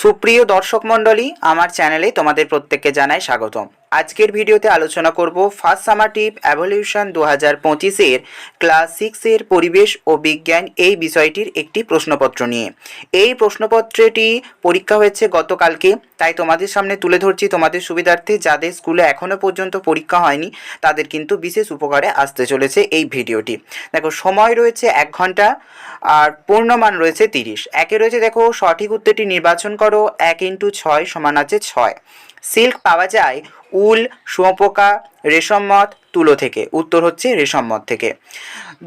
সুপ্রিয় দর্শক মণ্ডলী, আমার চ্যানেলে তোমাদের প্রত্যেককে জানাই স্বাগতম। আজকের ভিডিওতে আলোচনা করব ফার্স্ট সামারটিভ এভলিউশন 2025-এর ক্লাস 6-এর পরিবেশ ও বিজ্ঞান এই বিষয়টির একটি প্রশ্নপত্র নিয়ে। এই প্রশ্নপত্রটি পরীক্ষা হয়েছে গতকালকে, তাই তোমাদের সামনে তুলে ধরছি তোমাদের সুবিধার্থে। যাদের স্কুলে এখনও পর্যন্ত পরীক্ষা হয়নি তাদের কিন্তু বিশেষ উপকারে আসতে চলেছে এই ভিডিওটি। দেখো, সময় রয়েছে 1 ঘন্টা আর পূর্ণমান রয়েছে 30। একে রয়েছে, দেখো সঠিক উত্তরটি নির্বাচন করো। 1 × 6 = 6। সিল্ক পাওয়া যায় উল, শুঁয়োপোকা, রেশমমত, তুলো থেকে। উত্তর হচ্ছে রেশমমত থেকে।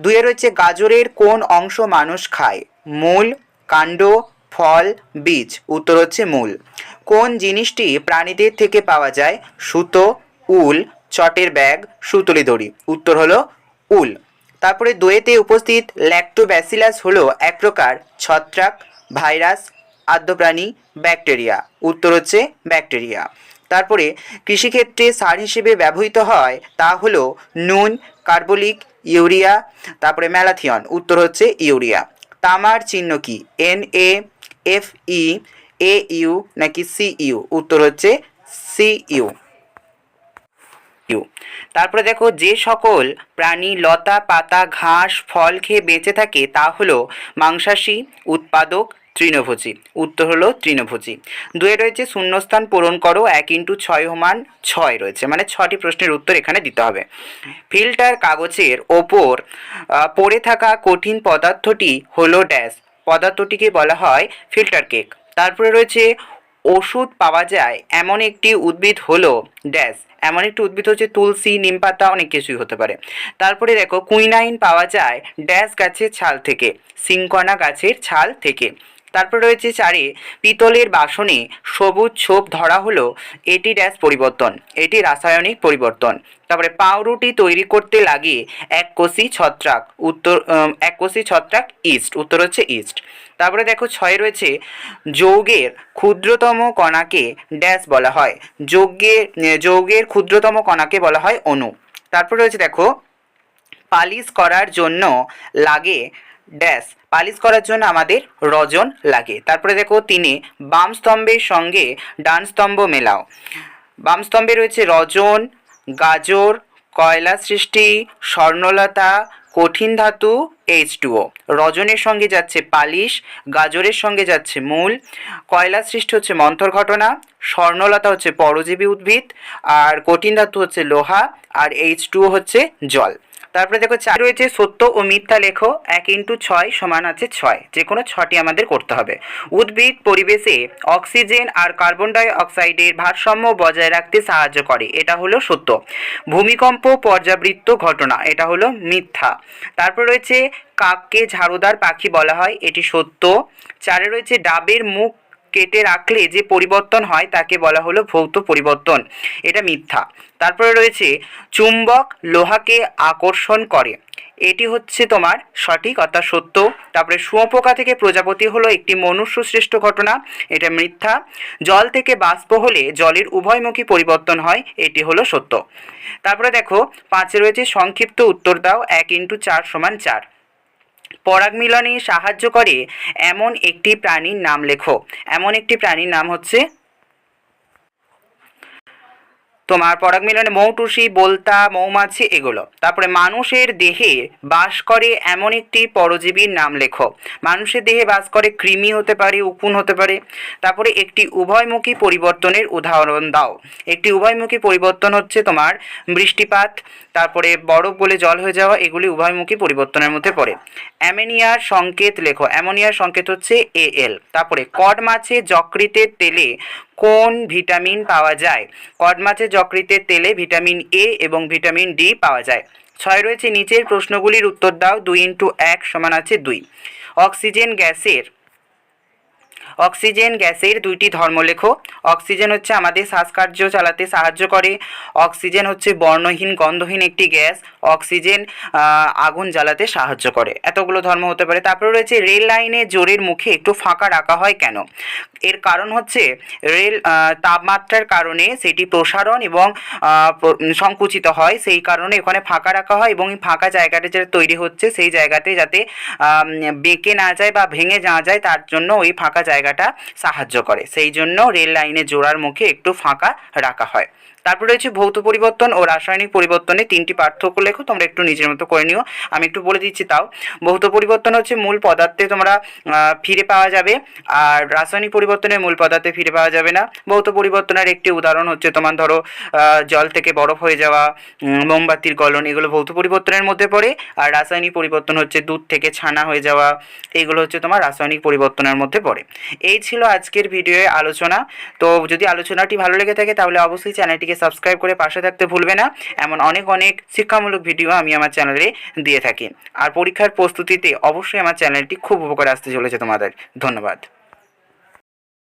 2 রয়েছে, গাজরের কোন অংশ মানুষ খায়? মূল, কাণ্ড, ফল, বীজ। উত্তর হচ্ছে মূল। কোন জিনিসটি প্রাণীদের থেকে পাওয়া যায়? সুতো, উল, চটের ব্যাগ, সুতলি দড়ি। উত্তর হলো উল। তারপরে 2-তে উপস্থিত ল্যাক্টোব্যাসিলাস হলো এক প্রকার ছত্রাক, ভাইরাস, আদ্যপ্রাণী, ব্যাকটেরিয়া। উত্তর হচ্ছে ব্যাকটেরিয়া। তারপরে কৃষিক্ষেত্রে সার হিসেবে ব্যবহৃত হয় তা হলো নুন, কার্বলিক, ইউরিয়া, তারপরে ম্যালাথিয়ন। উত্তর হচ্ছে ইউরিয়া। তামার চিহ্ন কি? Na, Fe, Au নাকি Cu? উত্তর হচ্ছে Cu। তারপরে দেখো, যে সকল প্রাণী লতা পাতা ঘাস ফল খেয়ে বেঁচে থাকে তা হলো মাংসাশী, উৎপাদক, তৃণভোজী। উত্তর হলো তৃণভোজী। 2 রয়েছে, শূন্যস্থান পূরণ করো। 1 × 6 = 6 রয়েছে, মানে 6টি প্রশ্নের উত্তর এখানে দিতে হবে। ফিল্টার কাগজের ওপর পড়ে থাকা কঠিন পদার্থটি হলো ড্যাশ। পদার্থটিকে বলা হয় ফিল্টার কেক। তারপরে রয়েছে, ওষুধ পাওয়া যায় এমন একটি উদ্ভিদ হলো ড্যাশ। এমন একটি উদ্ভিদ হচ্ছে তুলসী, নিমপাতা, অনেক কিছুই হতে পারে। তারপরে দেখো, কুইনাইন পাওয়া যায় ড্যাশ গাছের ছাল থেকে। সিংকনা গাছের ছাল থেকে। তারপর রয়েছে 4-এ, পিতলের বাসনে সবুজ ছোপ ধরা হলো এটি ড্যাশ পরিবর্তন। এটি রাসায়নিক পরিবর্তন। তারপরে পাউরুটি তৈরি করতে লাগে এককোষী ছত্রাক। এককোষী ছত্রাক ইস্ট। উত্তর হচ্ছে ইস্ট। তারপরে দেখো 6-এ রয়েছে, যৌগের ক্ষুদ্রতম কণাকে ড্যাশ বলা হয়। যৌগের ক্ষুদ্রতম কণাকে বলা হয় অণু। তারপর রয়েছে, দেখো পালিশ করার জন্য লাগে ড্যাশ। পালিশ করার জন্য আমাদের রজন লাগে। তারপরে দেখো 3-এ, বাম স্তম্ভের সঙ্গে ডান স্তম্ভ মেলাও। বাম স্তম্ভে রয়েছে রজন, গাজর, কয়লা সৃষ্টি, স্বর্ণলতা, কঠিন ধাতু, H2O। রজনের সঙ্গে যাচ্ছে পালিশ, গাজরের সঙ্গে যাচ্ছে মূল, কয়লা সৃষ্টি হচ্ছে মন্থর ঘটনা, স্বর্ণলতা হচ্ছে পরজীবী উদ্ভিদ, আর কঠিন ধাতু হচ্ছে লোহা, আর H2O হচ্ছে জল। তারপরে দেখো 4 রয়েছে, সত্য ও মিথ্যা লেখো। 1 × 6 = 6। যে কোনো 6টি আমাদের করতে হবে। উদ্ভিদ পরিবেশে অক্সিজেন আর কার্বন ডাই অক্সাইডের ভারসাম্য বজায় রাখতে সাহায্য করে। এটা হলো সত্য। ভূমিকম্প পর্যাবৃত্ত ঘটনা। এটা হলো মিথ্যা। তারপর রয়েছে, কাককে ঝাড়ুদার পাখি বলা হয়। এটি সত্য। 4-এ রয়েছে, ডাবের মুখ কেটে রাখলে যে পরিবর্তন হয় তাকে বলা হলো ভৌত পরিবর্তন। এটা মিথ্যা। তারপরে রয়েছে, চুম্বক লোহাকে আকর্ষণ করে। এটি হচ্ছে তোমার সঠিক, অর্থাৎ সত্য। তারপরে শুঁয়োপোকা থেকে প্রজাপতি হলো একটি মনুষ্য সৃষ্ট ঘটনা। এটা মিথ্যা। জল থেকে বাষ্প হলে জলের উভয়মুখী পরিবর্তন হয়। এটি হলো সত্য। তারপরে দেখো 5-এ রয়েছে, সংক্ষিপ্ত উত্তর দাও। 1 × 4 = 4। পরাগ মিলনে সাহায্য করে এমন একটি প্রাণীর নাম লেখো। এমন একটি প্রাণীর নাম হচ্ছে তোমার পরাগ মিলনে মৌটুসি, বোলতা, মৌমাছি, এগুলো। তারপরে মানুষের দেহে বাস করে এমন একটি পরজীবীর নাম লেখো। মানুষের দেহে বাস করে কৃমি হতে পারে, উকুন হতে পারে। তারপরে একটি উভয়মুখী পরিবর্তনের উদাহরণ দাও। একটি উভয়মুখী পরিবর্তন হচ্ছে তোমার বৃষ্টিপাত, তারপরে বরফ গলে জল হয়ে যাওয়া, এগুলি উভয়মুখী পরিবর্তনের মধ্যে পড়ে। অ্যামোনিয়ার সংকেত লেখো। অ্যামোনিয়ার সংকেত হচ্ছে Al। তারপরে কড মাছের যকৃতের তেলে কোন ভিটামিন পাওয়া যায়? কড মাছের যকৃতের তেলে ভিটামিন A এবং ভিটামিন D পাওয়া যায়। 6 রয়েছে, নিচের প্রশ্নগুলির উত্তর দাও। 2 × 1 = 2। অক্সিজেন গ্যাসের 2টি ধর্ম লেখো। অক্সিজেন হচ্ছে আমাদের শ্বাসকার্য চালাতে সাহায্য করে। অক্সিজেন হচ্ছে বর্ণহীন গন্ধহীন একটি গ্যাস। অক্সিজেন আগুন জ্বালাতে সাহায্য করে। এতগুলো ধর্ম হতে পারে। তারপরে রয়েছে, রেল লাইনে জোরের মুখে একটু ফাঁকা রাখা হয় কেন? এর কারণ হচ্ছে রেল তাপমাত্রার কারণে সেটি প্রসারণ এবং সংকুচিত হয়, সেই কারণে ওখানে ফাঁকা রাখা হয়। এবং এই ফাঁকা জায়গাটা যেটা তৈরি হচ্ছে সেই জায়গাতে যাতে বেঁকে না যায় বা ভেঙে না যায়, তার জন্য ওই ফাঁকা জায়গা জায়গাটা সাহায্য করে, সেই জন্য রেল লাইনের জোড়ার মুখে একটু ফাঁকা রাখা হয়। তারপর রয়েছে ভৌত পরিবর্তন ও রাসায়নিক পরিবর্তনে 3টি পার্থক্য লেখো, তোমরা একটু নিজের মতো করে নিও, আমি একটু বলে দিচ্ছি তাও। ভৌত পরিবর্তন হচ্ছে মূল পদার্থে তোমরা ফিরে পাওয়া যাবে, আর রাসায়নিক পরিবর্তনে মূল পদার্থে ফিরে পাওয়া যাবে না। ভৌত পরিবর্তনের একটি উদাহরণ হচ্ছে তোমার ধরো জল থেকে বরফ হয়ে যাওয়া, মোমবাতির গলন, এগুলো ভৌত পরিবর্তনের মধ্যে পড়ে। আর রাসায়নিক পরিবর্তন হচ্ছে দুধ থেকে ছানা হয়ে যাওয়া, এইগুলো হচ্ছে তোমার রাসায়নিক পরিবর্তনের মধ্যে পড়ে। এই ছিল আজকের ভিডিওয়ে আলোচনা। তো যদি আলোচনাটি ভালো লেগে থাকে তাহলে অবশ্যই চ্যানেলটিকে সাবস্ক্রাইব করে পাশে থাকতে ভুলবে না। এমন অনেক অনেক শিক্ষামূলক ভিডিও আমি আমার চ্যানেলে দিয়ে থাকি। আর পরীক্ষার প্রস্তুতিতে অবশ্যই আমার চ্যানেলটি খুব উপকারে আসতে চলেছে তোমাদের। ধন্যবাদ।